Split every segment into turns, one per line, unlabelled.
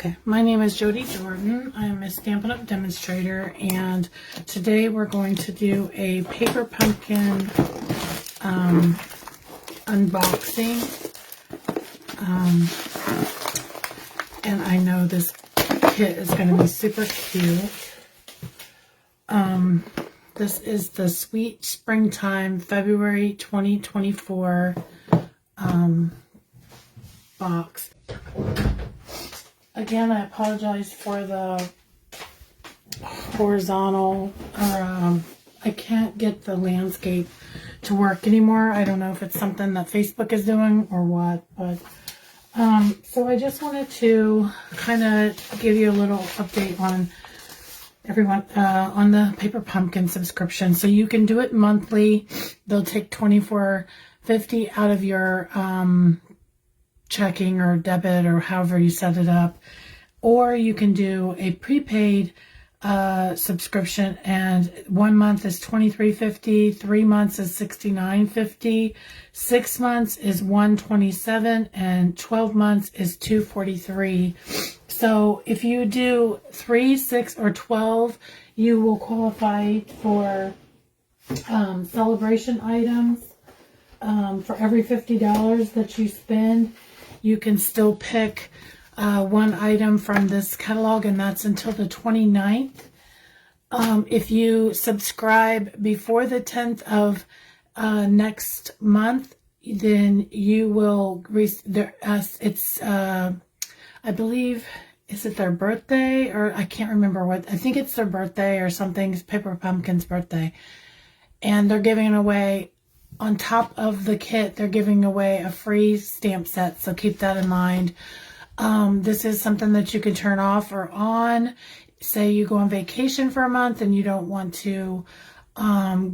Okay, my name is Jody Jordan. I'm a Stampin' Up! Demonstrator, and today we're going to do a paper pumpkin unboxing. And I know this kit is going to be super cute. This is the Sweet Springtime February 2024 box. Again, I apologize for the horizontal, I can't get the landscape to work anymore. I don't know if it's something that Facebook is doing or what, but so I just wanted to kind of give you a little update on everyone on the Paper Pumpkin subscription. So you can do it monthly. They'll take $24.50 out of your checking or debit or however you set it up, or you can do a prepaid subscription, and 1 month is $23.50, 3 months is $69.50, 6 months is $127, and 12 months is $243. So if you do 3, 6, or 12, you will qualify for celebration items. For every $50 that you spend, you can still pick one item from this catalog, and that's until the 29th. If you subscribe before the 10th of next month, then you will I believe, is it their birthday, or I can't remember what, I think it's their birthday or something, Paper Pumpkin's birthday, and they're giving away, on top of the kit, they're giving away a free stamp set, so keep that in mind. This is something that you can turn off or on. Say you go on vacation for a month and you don't want to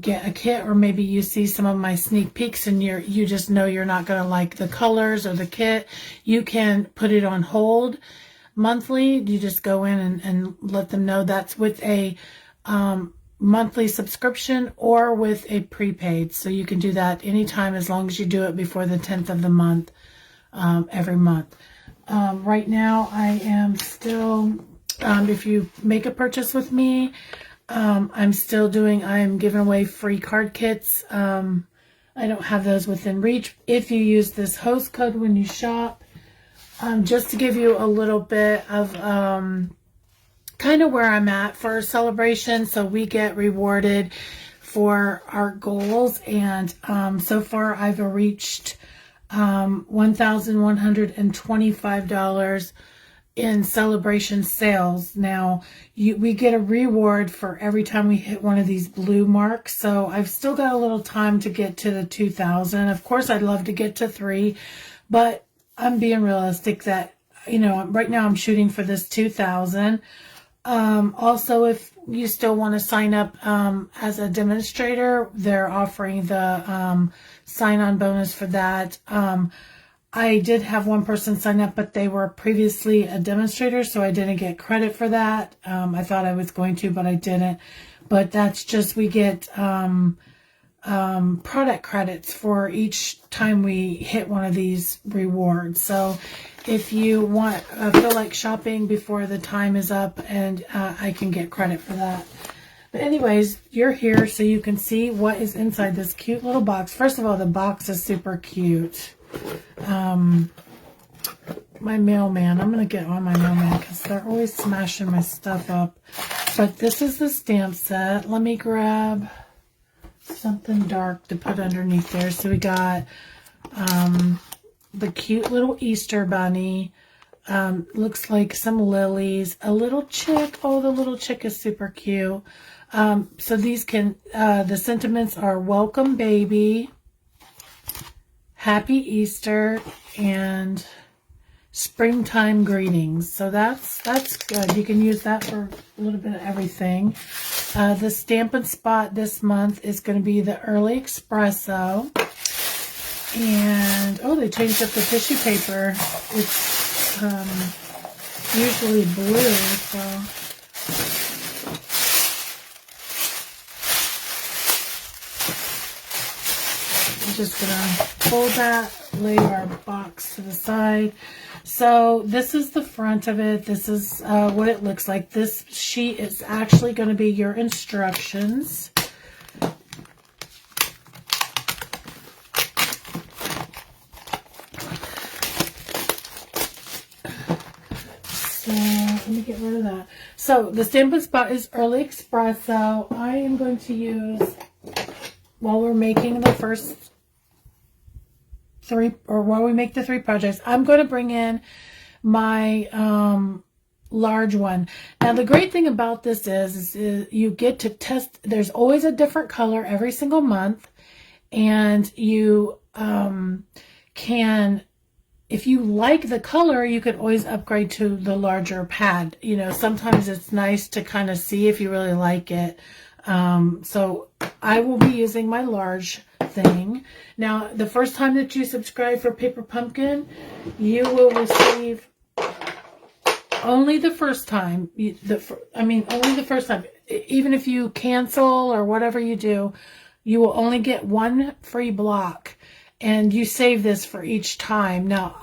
get a kit, or maybe you see some of my sneak peeks and you just know you're not going to like the colors or the kit. You can put it on hold monthly. You just go in and let them know that's with a monthly subscription or with a prepaid. So you can do that anytime as long as you do it before the 10th of the month, every month. Right now I am still, if you make a purchase with me, I'm giving away free card kits. I don't have those within reach. If you use this host code when you shop, just to give you a little bit of kind of where I'm at for celebration. So we get rewarded for our goals, and so far I've reached $1,125 in celebration sales. Now we get a reward for every time we hit one of these blue marks, so I've still got a little time to get to the 2,000. Of course I'd love to get to 3, but I'm being realistic that, right now I'm shooting for this 2,000. Also, if you still want to sign up as a demonstrator, they're offering the sign-on bonus for that. I did have one person sign up, but they were previously a demonstrator, so I didn't get credit for that. I thought I was going to, but I didn't. But that's just, we get product credits for each time we hit one of these rewards. So if you feel like shopping before the time is up, and I can get credit for that. But anyways, you're here so you can see what is inside this cute little box. First of all, the box is super cute. My mailman, I'm going to get on my mailman because they're always smashing my stuff up. But this is the stamp set. Let me grab something dark to put underneath there. So we got the cute little Easter bunny. Looks like some lilies. A little chick. Oh, the little chick is super cute. So these the sentiments are welcome baby, happy Easter, and springtime greetings. So that's good. You can use that for a little bit of everything. The Stampin' Spot this month is going to be the Early Espresso. And, oh, they changed up the tissue paper. It's usually blue, so. I'm just going to fold that lay our box to the side. So this is the front of it. This is what it looks like. This sheet is actually going to be your instructions. So let me get rid of that. So the Stampin' Spot is Early Espresso. I am going to use, while we're making the first three, or while we make the 3 projects, I'm going to bring in my large one. Now the great thing about this is you get to test. There's always a different color every single month, and you can, if you like the color, you could always upgrade to the larger pad. You know, sometimes it's nice to kind of see if you really like it. So I will be using my large thing. Now, the first time that you subscribe for Paper Pumpkin, you will receive only the first time. Only the first time. Even if you cancel or whatever you do, you will only get 1 free block. And you save this for each time. Now,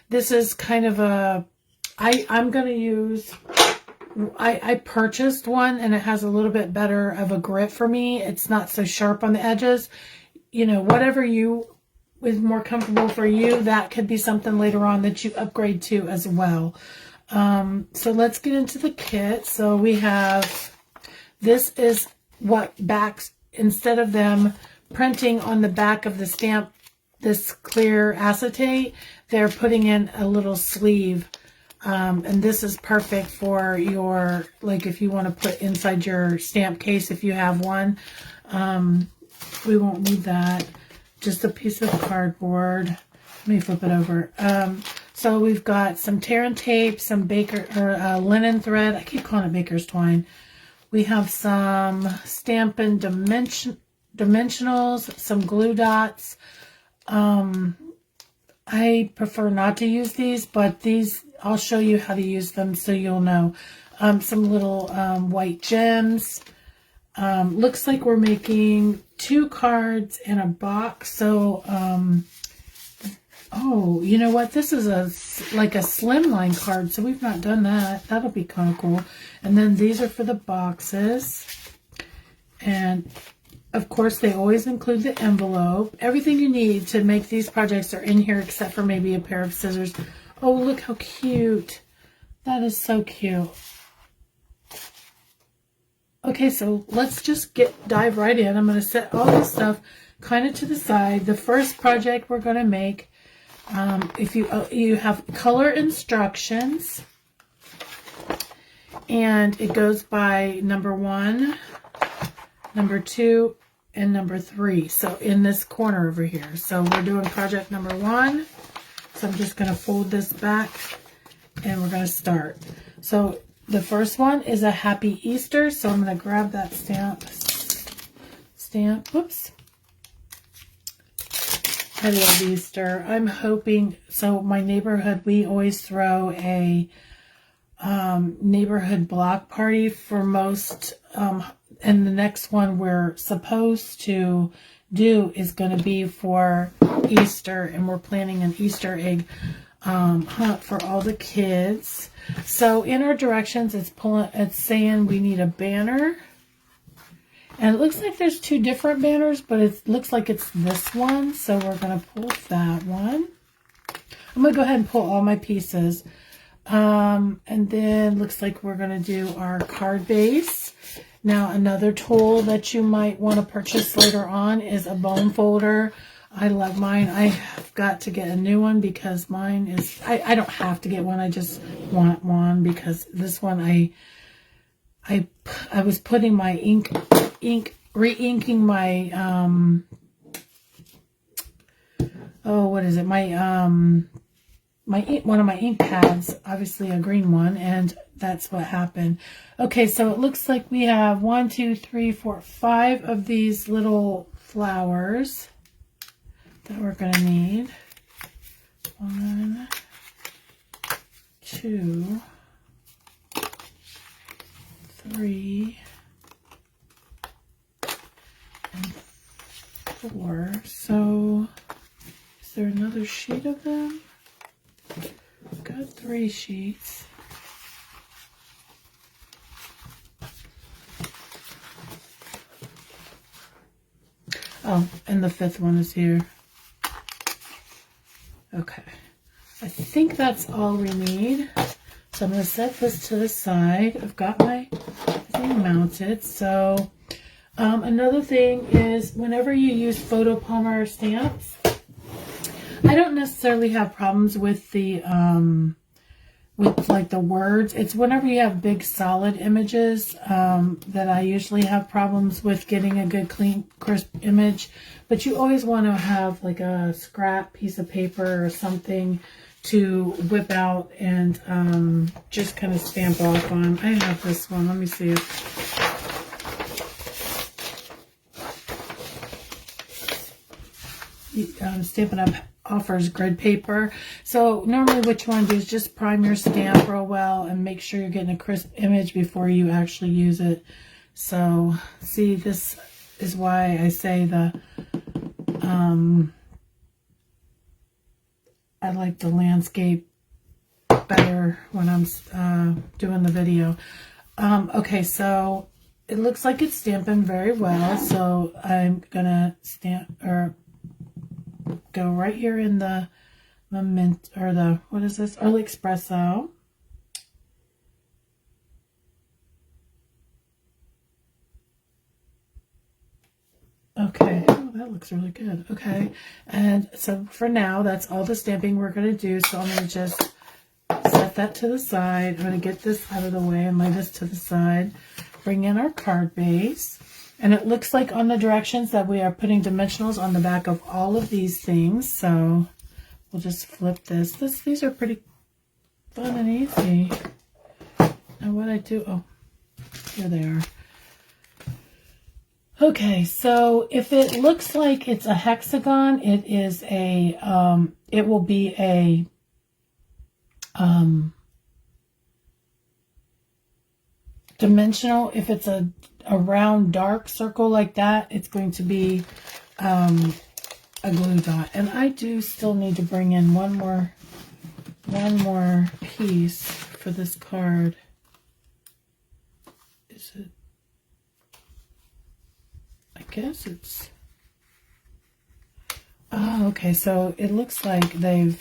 this is kind of I'm going to use, I purchased one and it has a little bit better of a grit for me. It's not so sharp on the edges. You know, whatever is more comfortable for you, that could be something later on that you upgrade to as well. So let's get into the kit. So we have, this is what backs, instead of them printing on the back of the stamp this clear acetate, they're putting in a little sleeve, and this is perfect for your, like, if you want to put inside your stamp case, if you have one. We won't need that. Just a piece of cardboard. Let me flip it over. So we've got some tear and tape, some linen thread. I keep calling it baker's twine. We have some Stampin' dimensionals, some glue dots. I prefer not to use these, but these, I'll show you how to use them so you'll know. Some little white gems. Looks like we're making 2 cards in a box. So, oh, you know what? This is like a slimline card, so we've not done that. That'll be kind of cool. And then these are for the boxes. And of course, they always include the envelope. Everything you need to make these projects are in here except for maybe a pair of scissors. Oh, look how cute. That is so cute. Okay, so let's just dive right in. I'm going to set all this stuff kind of to the side. The first project we're going to make, if you have color instructions, and it goes by number 1, number 2, and number 3. So in this corner over here. So we're doing project number 1. So I'm just going to fold this back and we're going to start. So the first one is a Happy Easter. So I'm going to grab that stamp. Whoops. I love Easter. I'm hoping, so my neighborhood, we always throw a neighborhood block party for most, and the next one we're supposed to do is going to be for Easter, and we're planning an Easter egg hunt for all the kids. So in our directions, it's saying we need a banner, and it looks like there's 2 different banners, but it looks like it's this one. So we're going to pull that one. I'm going to go ahead and pull all my pieces. And then looks like we're going to do our card base. Now, another tool that you might want to purchase later on is a bone folder. I love mine. I have got to get a new one because mine is, I don't have to get one. I just want one because this one I was putting my re-inking my, what is it? One of my ink pads, obviously a green one, and that's what happened. Okay, so it looks like we have 1, 2, 3, 4, 5 of these little flowers that we're going to need. 1, 2, 3, and 4. So Is there another sheet of them? I've got 3 sheets. Oh, and the 5th one is here. Okay. I think that's all we need. So I'm going to set this to the side. I've got my thing mounted. So another thing is whenever you use photopolymer stamps, I don't necessarily have problems with the with like the words. It's whenever you have big solid images that I usually have problems with getting a good clean crisp image. But you always want to have like a scrap piece of paper or something to whip out and just kind of stamp off on. I have this one. Let me see if Stampin' Up! Offers grid paper. So normally what you want to do is just prime your stamp real well and make sure you're getting a crisp image before you actually use it. So see, this is why I say the I like the landscape better when I'm doing the video. Okay, so it looks like it's stamping very well. So I'm gonna stamp or go right here in the mint or the, what is this, early espresso. Okay, oh, that looks really good. Okay, and so for now, that's all the stamping we're going to do. So I'm going to just set that to the side. I'm going to get this out of the way and lay this to the side. Bring in our card base. And it looks like on the directions that we are putting dimensionals on the back of all of these things. So we'll just flip this. These are pretty fun and easy. And what I do, oh, here they are. Okay, so if it looks like it's a hexagon, it is a, it will be a, dimensional. If it's a round dark circle like that, it's going to be a glue dot. And I do still need to bring in one more piece for this card. Is it? I guess it's, oh, okay, so it looks like you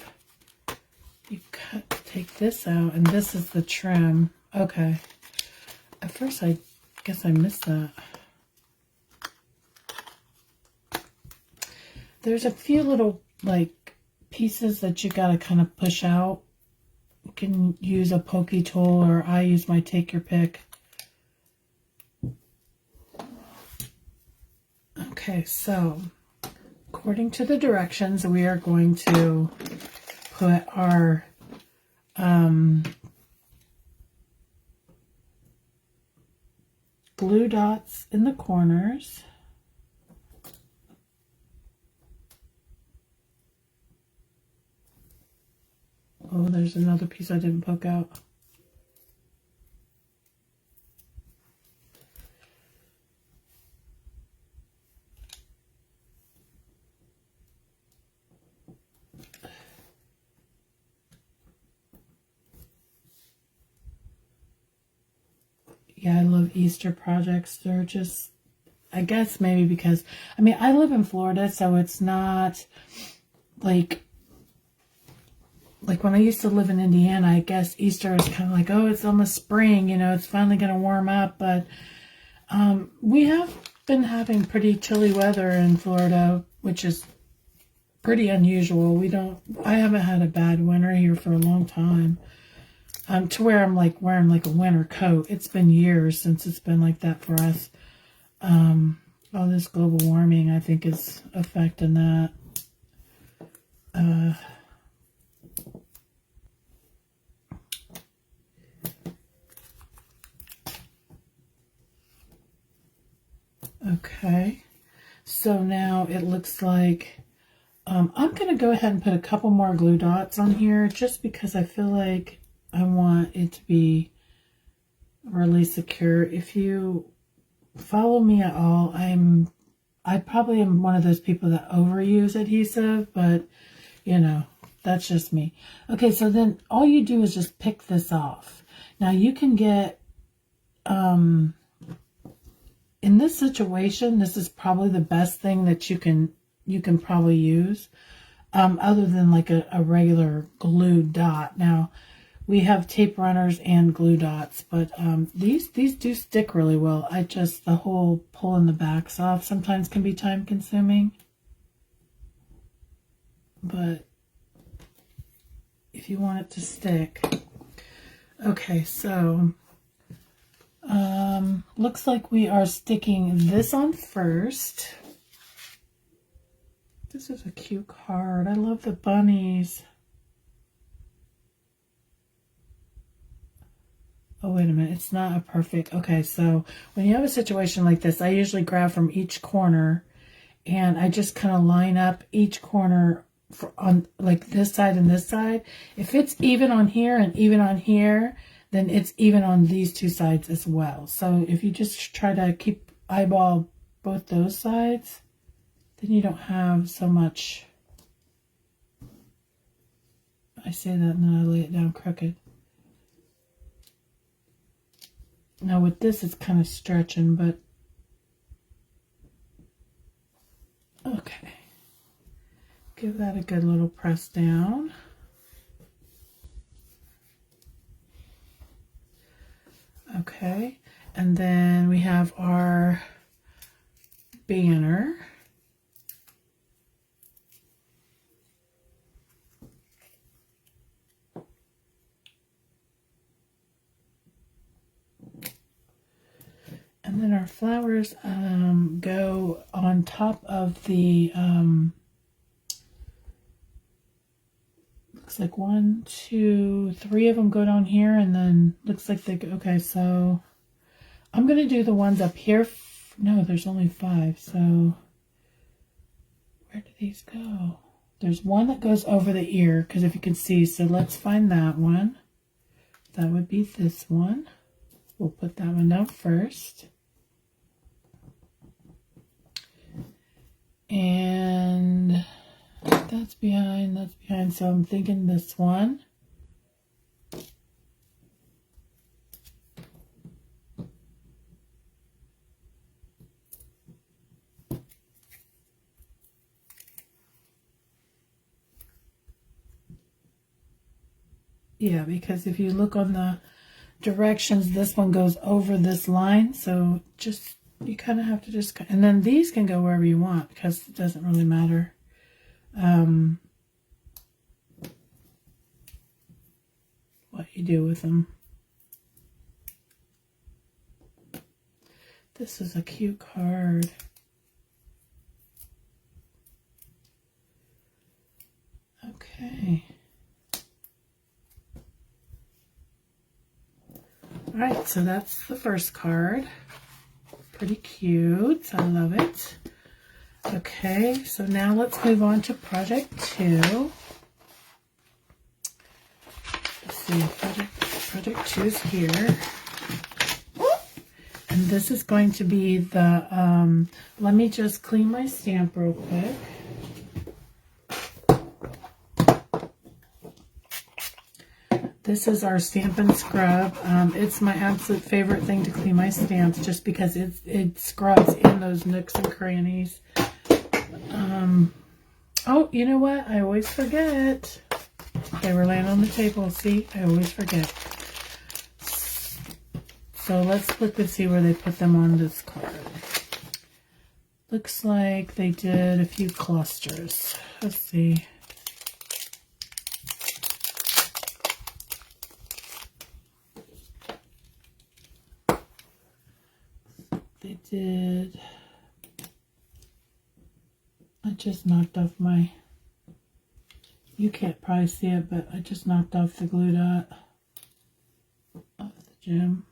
take this out, and this is the trim. Okay. At first, I guess I missed that. There's a few little, like, pieces that you gotta kind of push out. You can use a pokey tool, or I use my take your pick. Okay, so according to the directions, we are going to put our glue dots in the corners. Oh, there's another piece I didn't poke out. Yeah, I love Easter projects. They're just, I guess maybe because, I mean, I live in Florida, so it's not like when I used to live in Indiana, I guess Easter is kind of like, oh, it's almost spring, you know, it's finally going to warm up. But we have been having pretty chilly weather in Florida, which is pretty unusual. I haven't had a bad winter here for a long time. To where I'm like wearing like a winter coat. It's been years since it's been like that for us. All this global warming, I think, is affecting that. Okay, so now it looks like I'm going to go ahead and put a couple more glue dots on here just because I feel like I want it to be really secure. If you follow me at all, I probably am one of those people that overuse adhesive, but You know, that's just me. Okay, so then all you do is just pick this off. Now you can get, in this situation, this is probably the best thing that you can probably use, other than like a regular glue dot. Now, we have tape runners and glue dots, but these do stick really well. The whole pulling the backs off sometimes can be time consuming. But if you want it to stick. Okay, so looks like we are sticking this on first. This is a cute card. I love the bunnies. Oh, wait a minute. It's not a perfect. Okay, so when you have a situation like this, I usually grab from each corner and I just kind of line up each corner on like this side and this side. If it's even on here and even on here, then it's even on these two sides as well. So if you just try to eyeball both those sides, then you don't have so much. I say that and then I lay it down crooked. Now with this, it's kind of stretching, but okay. Give that a good little press down. Okay, and then we have our banner. And then our flowers go on top of the, looks like 1, 2, 3 of them go down here, and then looks like they go, okay, so I'm going to do the ones up here. No, there's only 5, so where do these go? There's one that goes over the ear, because if you can see, so let's find that one. That would be this one. We'll put that one down first. And that's behind, so I'm thinking this one. Yeah, because if you look on the directions, this one goes over this line, so just, you kind of have to just, and then these can go wherever you want because it doesn't really matter. What you do with them. This is a cute card. Okay. All right, so that's the first card. Pretty cute. I love it. Okay, so now let's move on to project 2. Let's see, project 2 is here. And this is going to be the, let me just clean my stamp real quick. This is our Stampin' Scrub. It's my absolute favorite thing to clean my stamps just because it scrubs in those nooks and crannies. Oh, you know what? I always forget. They were laying on the table. See? I always forget. So let's look and see where they put them on this card. Looks like they did a few clusters. Let's see. They did. I just knocked off my, you can't probably see it, but I just knocked off the glue dot off the gem.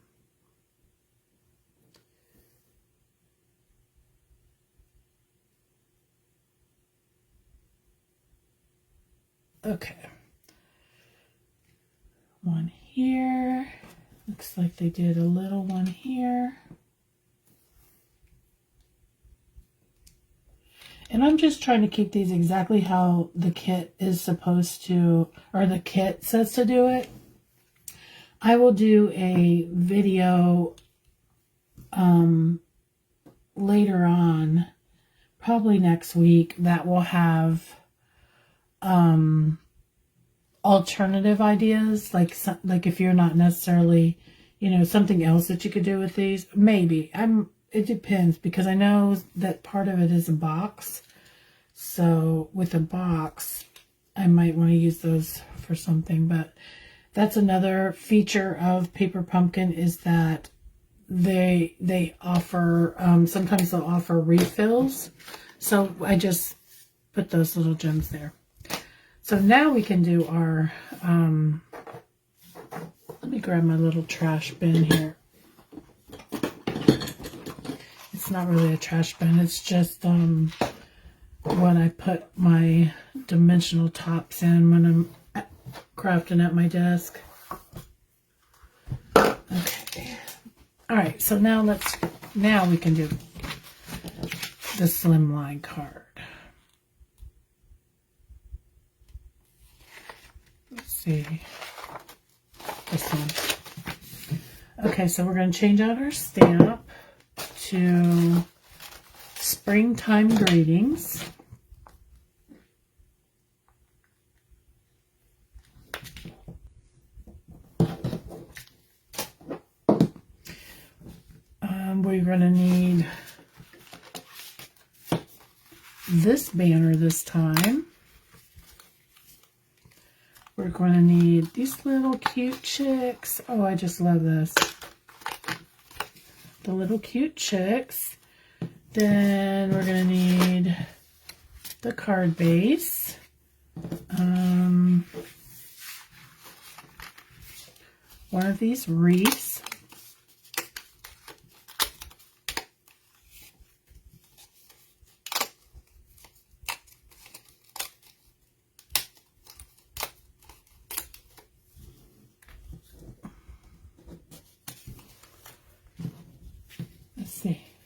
Okay. One here. Looks like they did a little one here. And I'm just trying to keep these exactly how the kit is supposed to, or the kit says to do it. I will do a video later on, probably next week, that will have alternative ideas, like if you're not necessarily, something else that you could do with these. Maybe. It depends, because I know that part of it is a box. So with a box, I might want to use those for something. But that's another feature of Paper Pumpkin, is that they offer, sometimes they'll offer refills. So I just put those little gems there. So now we can do our, let me grab my little trash bin here. It's not really a trash bin, it's just what I put my dimensional tops in when I'm crafting at my desk. Okay. Alright, so now we can do the slimline card. Let's see. This one. Okay, so we're going to change out our stamp to Springtime Greetings. We're going to need this banner this time. We're going to need these little cute chicks. Oh, I just love this. The little cute chicks. Then we're going to need the card base. One of these wreaths.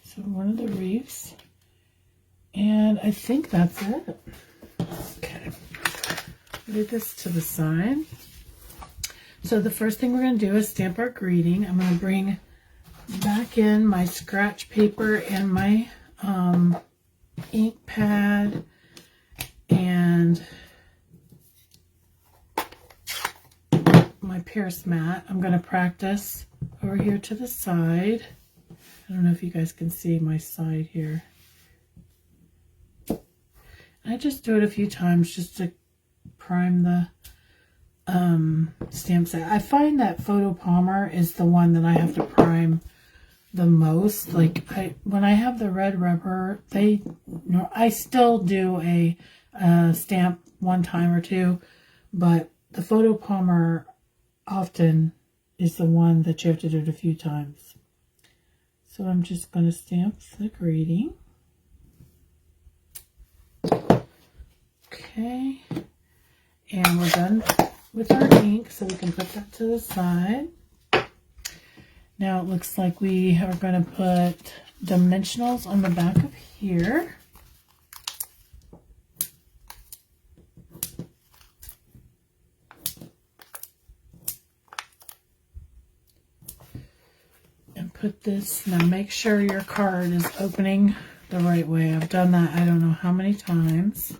So one of the wreaths, and I think that's it. Okay, leave this to the side. So the first thing we're going to do is stamp our greeting. I'm going to bring back in my scratch paper and my ink pad and my Pierce mat. I'm going to practice over here to the side. I don't know if you guys can see my side here. I just do it a few times just to prime the stamp set. I find that Photo Palmer is the one that I have to prime the most. Like when I have the red rubber, I still do a stamp one time or two, but the Photo Palmer often is the one that you have to do it a few times. So I'm just going to stamp the greeting. Okay. And we're done with our ink, so we can put that to the side. Now it looks like we are going to put dimensionals on the back of here. Put this, now make sure your card is opening the right way. I've done that I don't know how many times.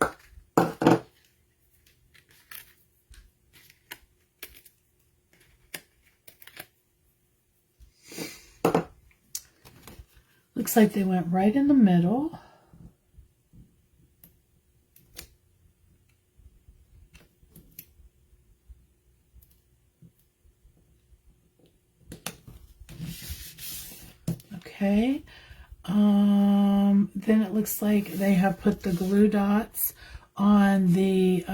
Looks like they went right in the middle. Okay, then it looks like they have put the glue dots on the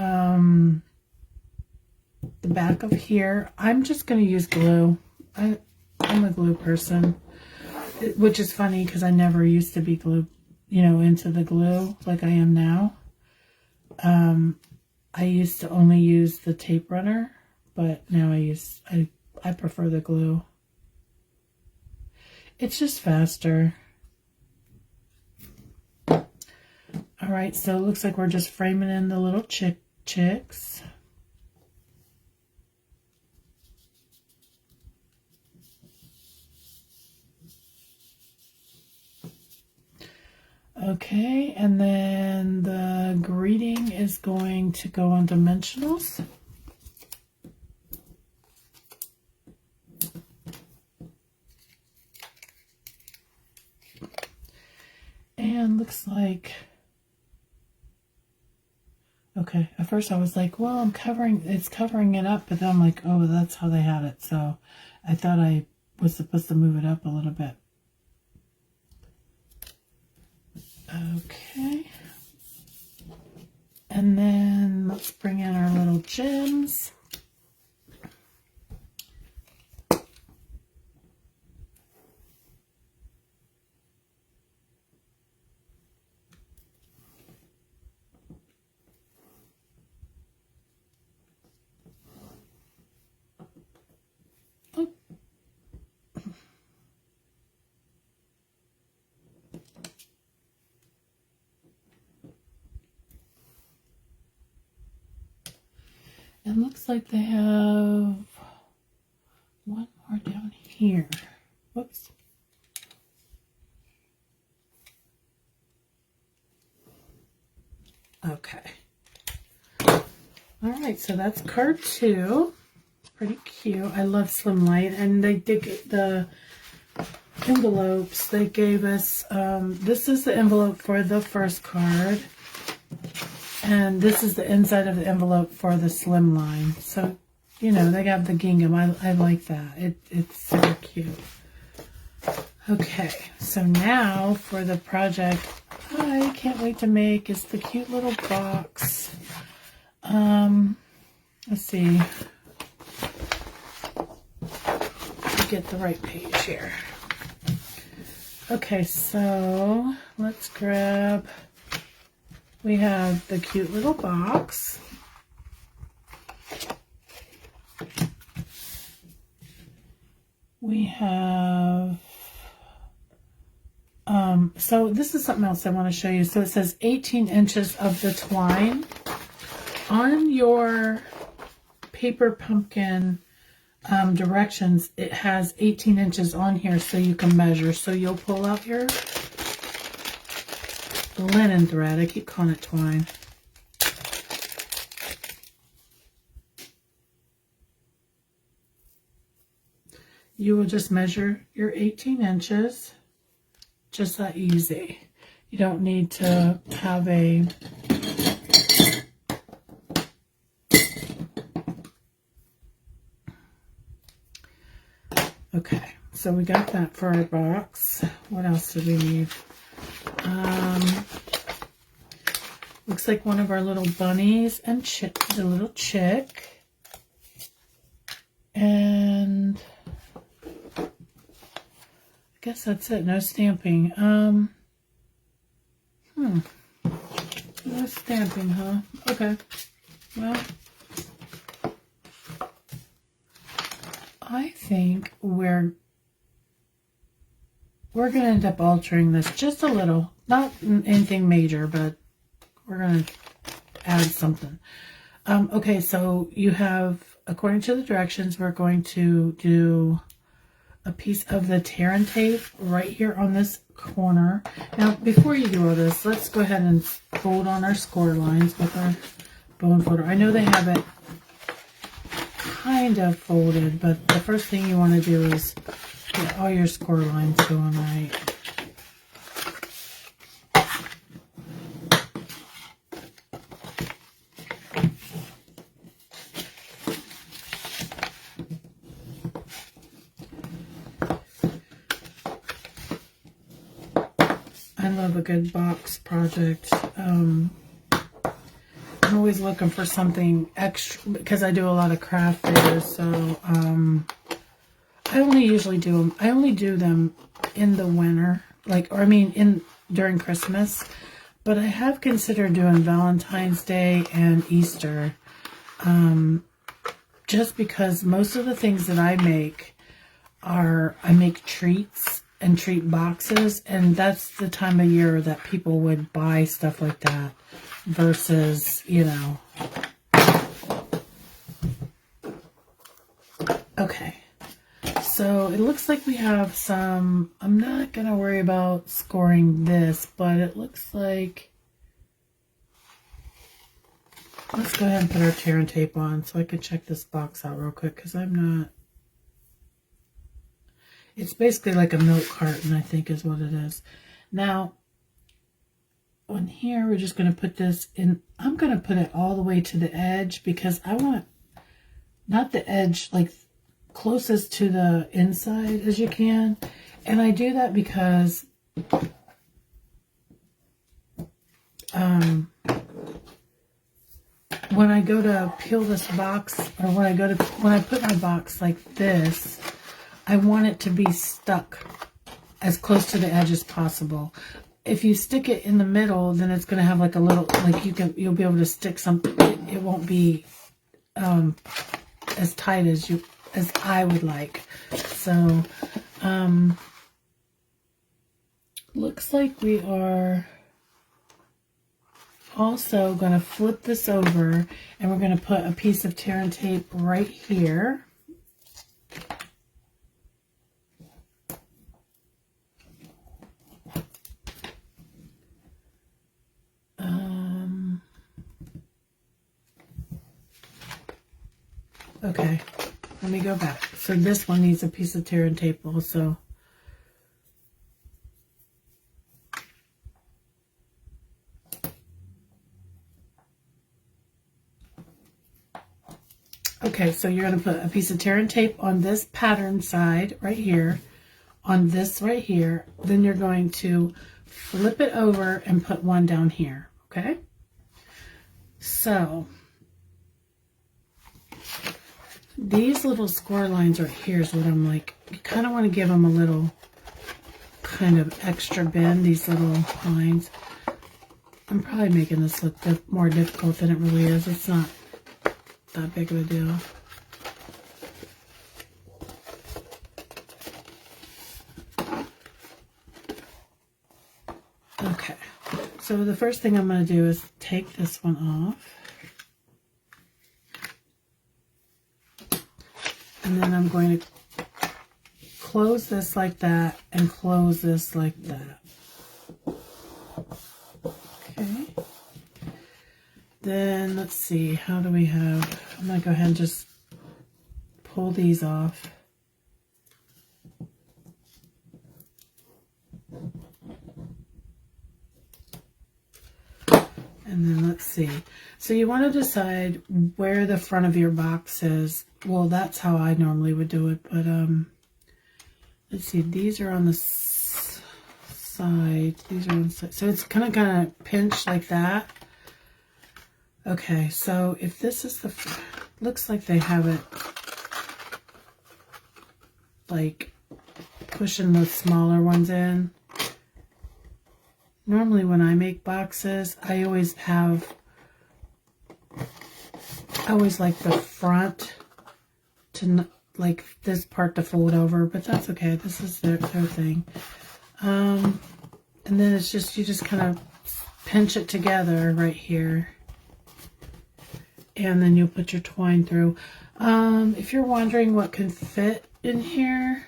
back of here. I'm just going to use glue. I'm a glue person, which is funny because I never used to be glue, into the glue like I am now. I used to only use the tape runner, but now I prefer the glue. It's just faster. All All right, so it looks like we're just framing in the little chicks. Okay, and then the greeting is going to go on dimensionals. And looks like, okay, at first I was like, well, it's covering it up, but then I'm like, oh, that's how they had it. So I thought I was supposed to move it up a little bit. Okay. And then let's bring in our little gems. It looks like they have one more down here. Whoops. Okay. All right, so that's card 2. Pretty cute. I love Slimline, and they did get the envelopes. They gave us, this is the envelope for the first card. And this is the inside of the envelope for the Slimline. So, you know, they got the gingham. I like that. It's super cute. Okay, so now for the project I can't wait to make is the cute little box. Let's see. Get the right page here. Okay, so let's grab, we have the cute little box. We have, so this is something else I want to show you. So it says 18 inches of the twine. On your paper pumpkin directions, it has 18 inches on here so you can measure. So you'll pull out your linen thread. I keep calling it twine. You will just measure your 18 inches. Just that easy. You don't need to have a okay, so we got that for our box. What else do we need? Looks like one of our little bunnies and the little chick. And I guess that's it. No stamping. No stamping, huh? Okay. Well, I think we're going to end up altering this just a little. Not anything major, but we're going to add something. Okay, so you have, according to the directions, we're going to do a piece of the tear and tape right here on this corner. Now, before you do all this, let's go ahead and fold on our score lines with our bone folder. I know they have it kind of folded, but the first thing you want to do is get all your score lines going right. I love a good box project. I'm always looking for something extra because I do a lot of craft fairs. So I only do them in the winter, during Christmas. But I have considered doing Valentine's Day and Easter, just because most of the things that I make treats. and treat boxes, and that's the time of year that people would buy stuff like that versus, you know. Okay, so it looks like we have some, I'm not going to worry about scoring this, but it looks like, let's go ahead and put our tear and tape on so I can check this box out real quick, because I'm not, it's basically like a milk carton, I think is what it is. Now, on here, we're just going to put this in, I'm going to put it all the way to the edge because I want, not the edge, like closest to the inside as you can. And I do that because when I go to peel this box, or when I put my box like this, I want it to be stuck as close to the edge as possible. If you stick it in the middle, then it's going to have like a little, like you'll be able to stick something. It won't be as tight as I would like. So, looks like we are also going to flip this over, and we're going to put a piece of tear and tape right here. Okay, let me go back. So this one needs a piece of tear and tape also. Okay, so you're going to put a piece of tear and tape on this pattern side right here, on this right here. Then you're going to flip it over and put one down here, okay? So these little score lines right here is what I'm like, you kind of want to give them a little kind of extra bend, these little lines. I'm probably making this look more difficult than it really is. It's not that big of a deal. Okay, so the first thing I'm going to do is take this one off. And then I'm going to close this like that and close this like that. Okay. Then let's see, how do we have, I'm going to go ahead and just pull these off. And then let's see. So you want to decide where the front of your box is. Well, that's how I normally would do it, but let's see. These are on the side. These are on the side. So it's kind of pinched like that. Okay, so if this is the, looks like they have it like pushing the smaller ones in. Normally when I make boxes, I always like the front to, like this part to fold over, but that's okay. This is their thing. And then it's just, you just kind of pinch it together right here. And then you'll put your twine through. If you're wondering what can fit in here,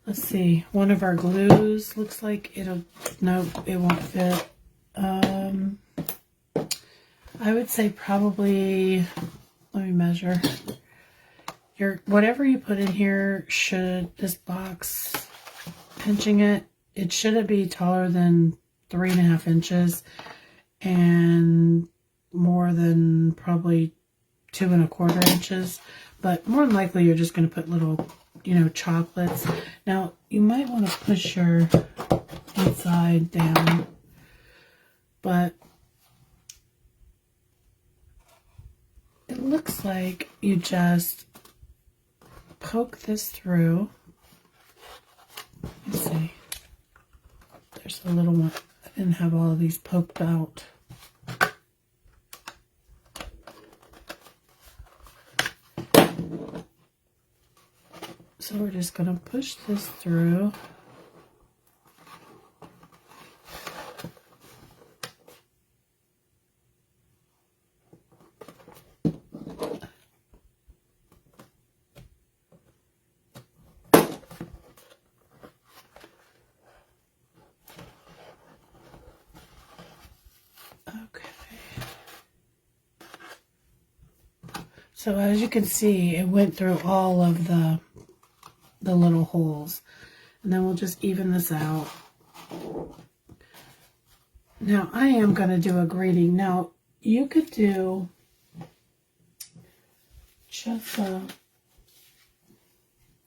let's see, one of our glues looks like no, it won't fit. I would say probably, let me measure. Whatever you put in here should, this box, pinching it, it shouldn't be taller than 3.5 inches and more than probably 2¼ inches. But more than likely, you're just going to put little, chocolates. Now, you might want to push your inside down, but it looks like you just poke this through. Let's see. There's a little one. I didn't have all of these poked out. So we're just going to push this through. So as you can see, it went through all of the little holes. And then we'll just even this out. Now I am going to do a greeting. Now you could do just a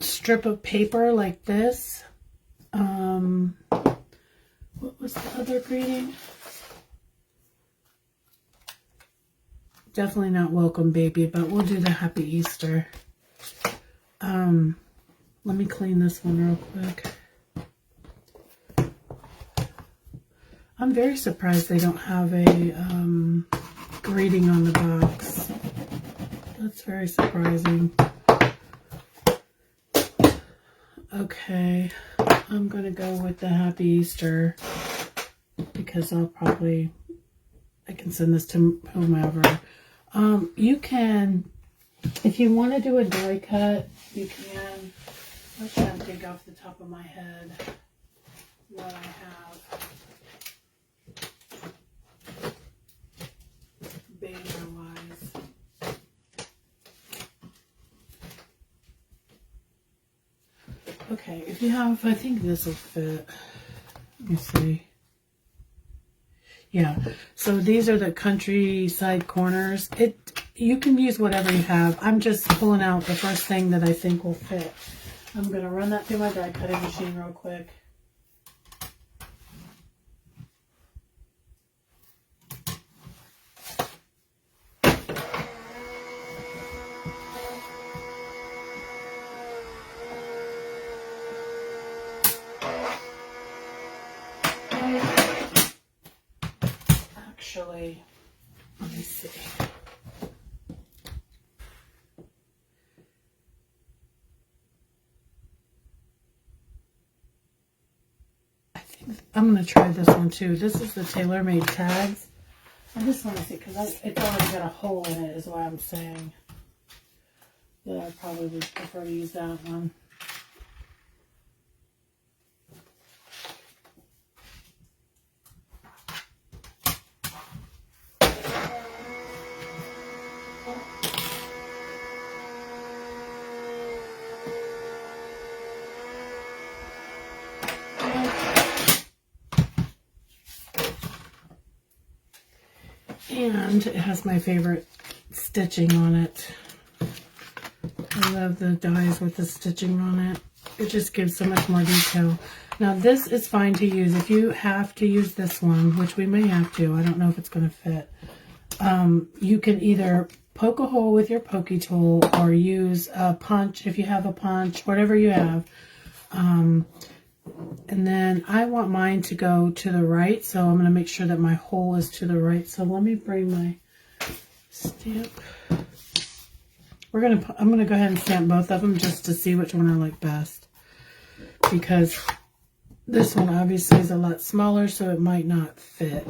strip of paper like this. What was the other greeting? Definitely not welcome baby, but we'll do the happy Easter. Let me clean this one real quick. I'm very surprised they don't have a greeting on the box. That's very surprising. Okay, I'm gonna go with the happy Easter because I can send this to whomever. You can, if you want to do a die cut, you can. I'm trying to think off the top of my head what I have banner wise. Okay, if you have, I think this will fit. Let me see. Yeah, so these are the countryside corners. You can use whatever you have. I'm just pulling out the first thing that I think will fit. I'm going to run that through my die cutting machine real quick. Actually, let me see. I'm going to try this one too. This is the tailor-made tags. I just want to see because it's already got a hole in it is what I'm saying. Yeah, I probably would prefer to use that one. And it has my favorite stitching on it. I love the dies with the stitching on it. It just gives so much more detail. Now this is fine to use. If you have to use this one, which we may have to, I don't know if it's going to fit. You can either poke a hole with your pokey tool or use a punch if you have a punch, whatever you have. And then I want mine to go to the right, so I'm going to make sure that my hole is to the right. So let me bring my stamp. I'm going to go ahead and stamp both of them just to see which one I like best. Because this one obviously is a lot smaller, so it might not fit.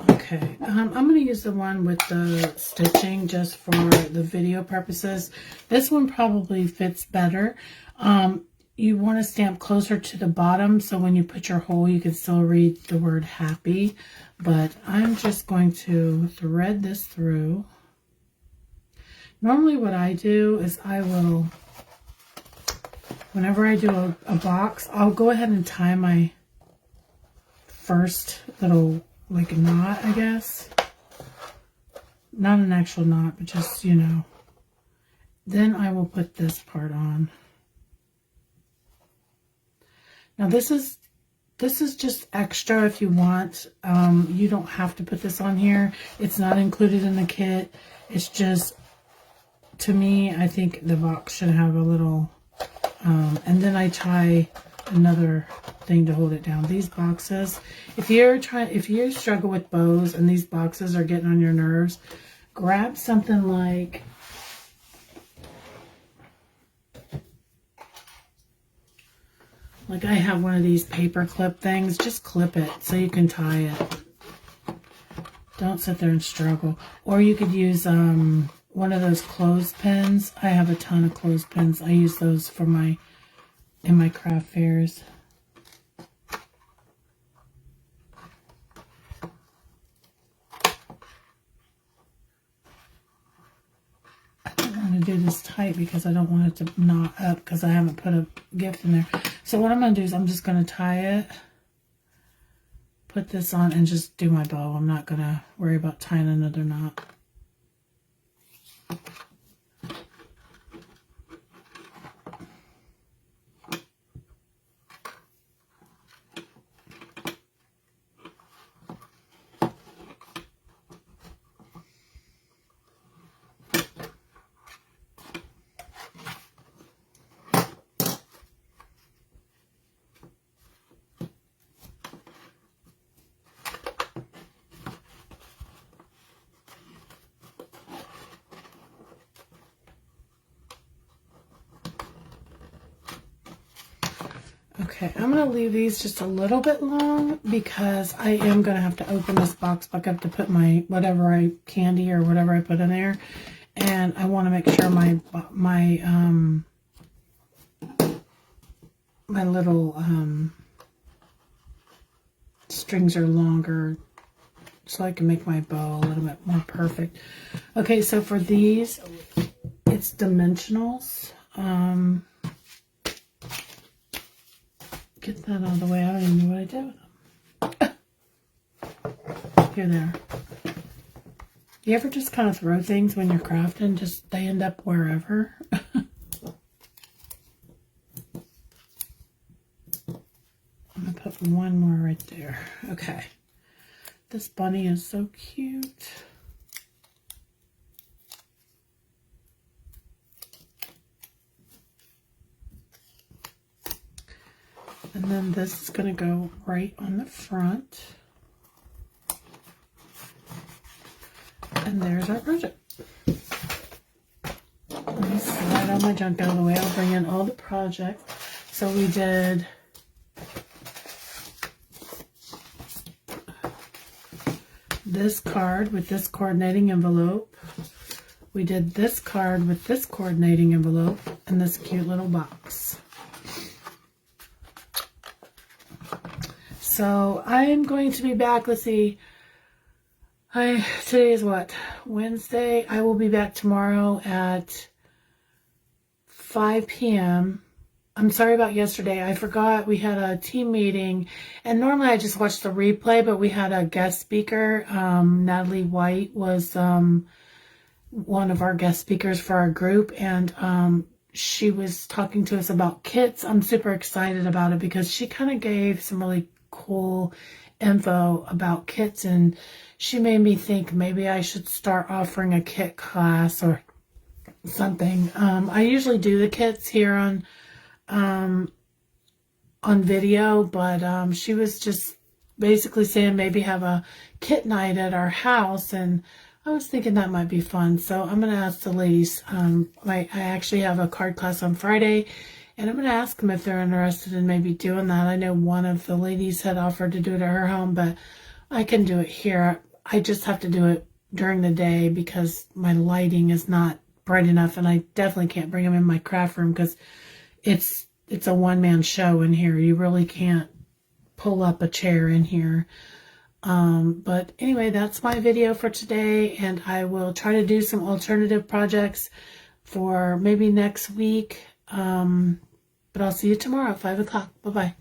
Okay, I'm going to use the one with the stitching just for the video purposes. This one probably fits better. You want to stamp closer to the bottom so when you put your hole you can still read the word happy. But I'm just going to thread this through. Normally what I do is I will, whenever I do a box, I'll go ahead and tie my first little like a knot, I guess. Not an actual knot, but just, you know. Then I will put this part on. Now this is this is just extra if you want. You don't have to put this on here. It's not included in the kit. It's just, to me, I think the box should have a little, and then I tie another thing to hold it down. These boxes, if you struggle with bows and these boxes are getting on your nerves, grab something like I have one of these paper clip things. Just clip it so you can tie it. Don't sit there and struggle. Or you could use one of those clothespins. I have a ton of clothespins. I use those for in my craft fairs. To do this tight because I don't want it to knot up because I haven't put a gift in there. So what I'm going to do is I'm just going to tie it, put this on, and just do my bow. I'm not going to worry about tying another knot. Okay, I'm going to leave these just a little bit long because I am going to have to open this box back up to put my candy or whatever I put in there. And I want to make sure my little strings are longer so I can make my bow a little bit more perfect. Okay, so for these, it's dimensionals. Get that out of the way. I don't even know what I did with them. Here they are. You ever just kind of throw things when you're crafting, just they end up wherever? I'm going to put one more right there. Okay. This bunny is so cute. And then this is going to go right on the front. And there's our project. Let me slide all my junk out of the way. I'll bring in all the projects. So we did this card with this coordinating envelope. We did this card with this coordinating envelope and this cute little box. So I'm going to be back. Let's see. Today is what? Wednesday. I will be back tomorrow at 5 p.m. I'm sorry about yesterday. I forgot we had a team meeting. And normally I just watch the replay, but we had a guest speaker. Natalie White was one of our guest speakers for our group. And she was talking to us about kits. I'm super excited about it because she kind of gave some really cool info about kits, and she made me think maybe I should start offering a kit class or something. I usually do the kits here on video, but she was just basically saying maybe have a kit night at our house, and I was thinking that might be fun. So I'm going to ask the ladies. I actually have a card class on Friday, and I'm going to ask them if they're interested in maybe doing that. I know one of the ladies had offered to do it at her home, but I can do it here. I just have to do it during the day because my lighting is not bright enough, and I definitely can't bring them in my craft room because it's a one-man show in here. You really can't pull up a chair in here. But anyway, that's my video for today, and I will try to do some alternative projects for maybe next week. But I'll see you tomorrow at 5 o'clock. Bye-bye.